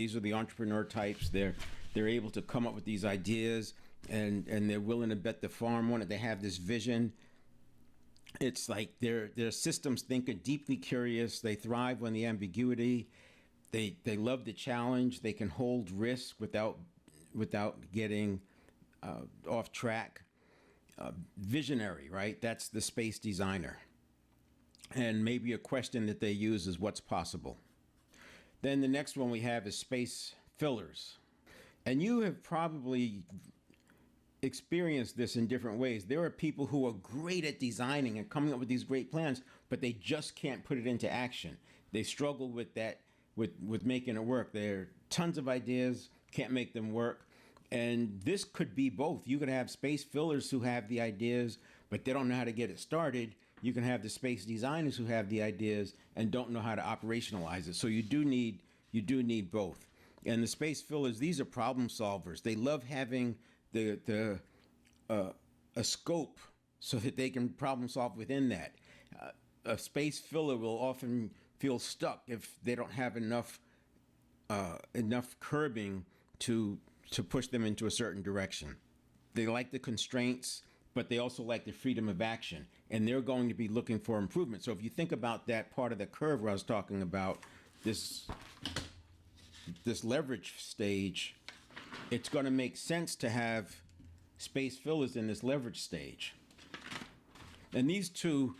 These are the entrepreneur types. They're able to come up with these ideas, and they're willing to bet the farm on it. They have this vision. It's like they're systems thinker, deeply curious. They thrive on the ambiguity. They love the challenge. They can hold risk without getting off track. Visionary, right? That's the space designer. And maybe a question that they use is what's possible. Then the next one we have is space fillers. And you have probably experienced this in different ways. There are people who are great at designing and coming up with these great plans, but they just can't put it into action. They struggle with that, with making it work. There are tons of ideas, can't make them work. And this could be both. You could have space fillers who have the ideas, but they don't know how to get it started. You can have the space designers who have the ideas and don't know how to operationalize it. So you do need both. And the space fillers, these are problem solvers. They love having a scope so that they can problem solve within that. A space filler will often feel stuck if they don't have enough curbing to push them into a certain direction. They like the constraints, but they also like the freedom of action, and they're going to be looking for improvement. So if you think about that part of the curve where I was talking about, this leverage stage, it's going to make sense to have space fillers in this leverage stage. And these two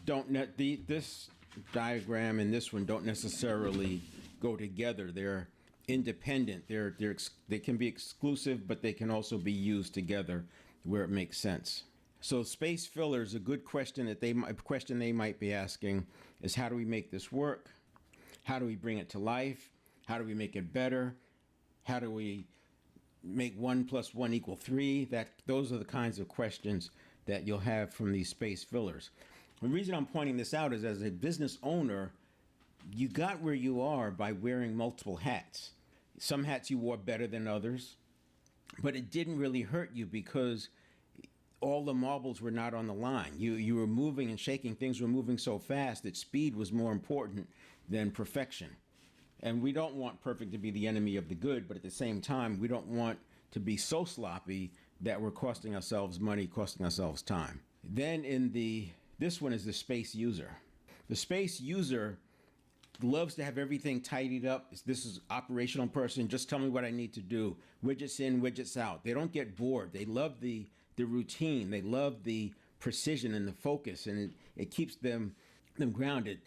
this diagram and this one don't necessarily go together. They're independent. They can be exclusive, but they can also be used together where it makes sense. So space fillers, a good question they might be asking is, how do we make this work? How do we bring it to life? How do we make it better? How do we make 1 + 1 = 3? Those are the kinds of questions that you'll have from these space fillers. The reason I'm pointing this out is, as a business owner, you got where you are by wearing multiple hats. Some hats you wore better than others, but it didn't really hurt you because all the marbles were not on the line. You were moving and shaking. Things were moving so fast that speed was more important than perfection. And we don't want perfect to be the enemy of the good, but at the same time, we don't want to be so sloppy that we're costing ourselves money, costing ourselves time. Then this one is the space user. The space user loves to have everything tidied up. This is operational person. Just tell me what I need to do. Widgets in, widgets out. They don't get bored. They love the routine. They love the precision and the focus, and it keeps them grounded.